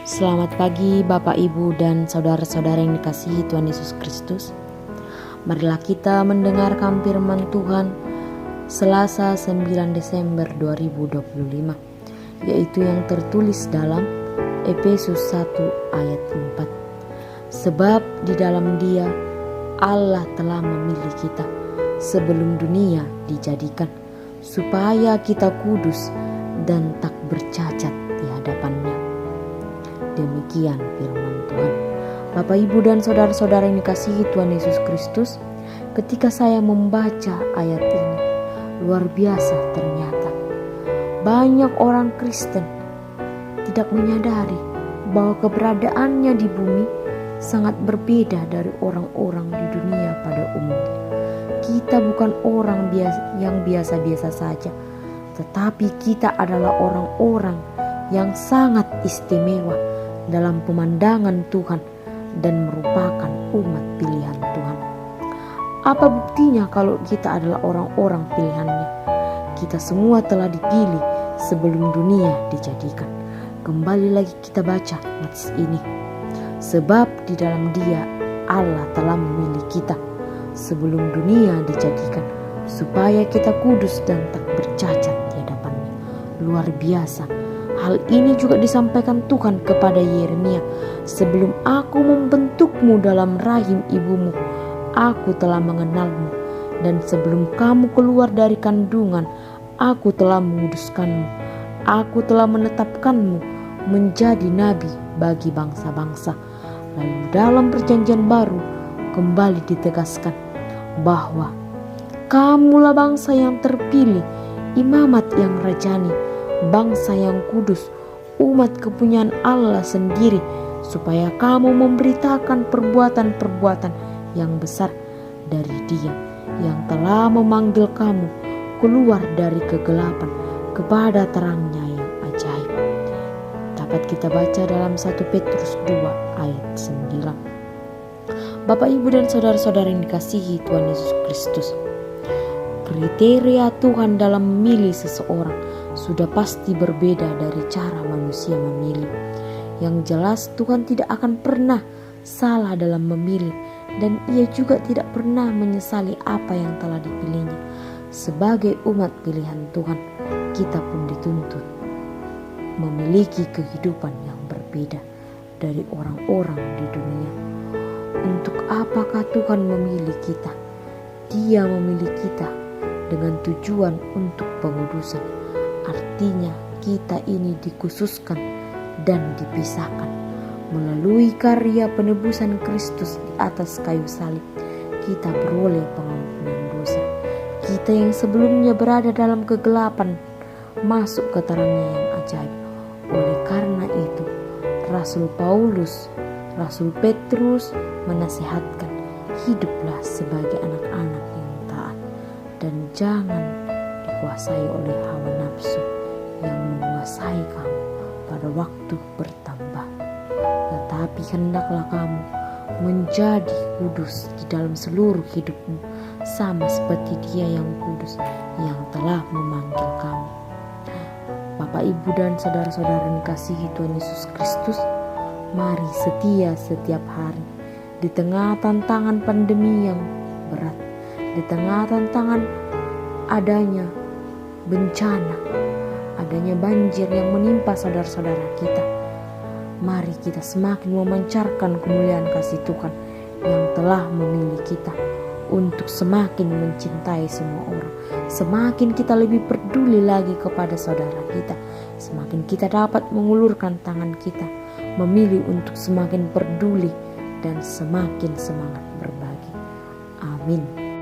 Selamat pagi Bapak Ibu dan saudara-saudara yang dikasihi Tuhan Yesus Kristus. Marilah kita mendengarkan firman Tuhan Selasa 9 Desember 2025, yaitu yang tertulis dalam Efesus 1 ayat 4. Sebab di dalam Dia Allah telah memilih kita sebelum dunia dijadikan, supaya kita kudus dan tak bercacat di hadapan-Nya. Demikian firman Tuhan. Bapak, Ibu, dan saudara-saudara yang dikasihi Tuhan Yesus Kristus, ketika saya membaca ayat ini, luar biasa ternyata banyak orang Kristen tidak menyadari bahwa keberadaannya di bumi sangat berbeda dari orang-orang di dunia pada umumnya. Kita bukan orang yang biasa-biasa saja, tetapi kita adalah orang-orang yang sangat istimewa dalam pemandangan Tuhan dan merupakan umat pilihan Tuhan. Apa buktinya kalau kita adalah orang-orang pilihannya? Kita semua telah dipilih sebelum dunia dijadikan. Kembali lagi kita baca nats ini. Sebab di dalam Dia Allah telah memilih kita sebelum dunia dijadikan, supaya kita kudus dan tak bercacat di hadapan-Nya. Luar biasa. Hal ini juga disampaikan Tuhan kepada Yeremia. Sebelum aku membentukmu dalam rahim ibumu, aku telah mengenalmu. Dan sebelum kamu keluar dari kandungan, aku telah menguduskanmu. Aku telah menetapkanmu menjadi nabi bagi bangsa-bangsa. Lalu dalam perjanjian baru kembali ditegaskan bahwa kamulah bangsa yang terpilih, imamat yang rajani, bangsa yang kudus, umat kepunyaan Allah sendiri, supaya kamu memberitakan perbuatan-perbuatan yang besar dari Dia yang telah memanggil kamu keluar dari kegelapan kepada terangnya yang ajaib. Dapat kita baca dalam 1 Petrus 2 ayat 9. Bapak, Ibu, dan saudara-saudara yang dikasihi Tuhan Yesus Kristus, kriteria Tuhan dalam memilih seseorang sudah pasti berbeda dari cara manusia memilih. Yang jelas Tuhan tidak akan pernah salah dalam memilih, dan Ia juga tidak pernah menyesali apa yang telah dipilihnya. Sebagai umat pilihan Tuhan, kita pun dituntut memiliki kehidupan yang berbeda dari orang-orang di dunia. Untuk apakah Tuhan memilih kita? Dia memilih kita dengan tujuan untuk pengudusan. Artinya kita ini dikhususkan dan dipisahkan. Melalui karya penebusan Kristus di atas kayu salib, kita beroleh pengampunan dosa. Kita yang sebelumnya berada dalam kegelapan masuk ke terangnya yang ajaib. Oleh karena itu, Rasul Paulus, Rasul Petrus menasihatkan, hiduplah sebagai anak-anak yang taat dan jangan dikuasai oleh hawa nafsu yang menguasai kamu pada waktu bertambah. Tetapi hendaklah kamu menjadi kudus di dalam seluruh hidupmu, sama seperti Dia yang kudus yang telah memanggil kamu. Bapak, Ibu, dan saudara-saudara yang dikasihi Tuhan Yesus Kristus, mari setia setiap hari di tengah tantangan pandemi yang berat, di tengah tantangan adanya bencana, adanya banjir yang menimpa saudara-saudara kita. Mari kita semakin memancarkan kemuliaan kasih Tuhan yang telah memilih kita untuk semakin mencintai semua orang. Semakin kita lebih peduli lagi kepada saudara kita, semakin kita dapat mengulurkan tangan kita, memilih untuk semakin peduli dan semakin semangat berbagi. Amin.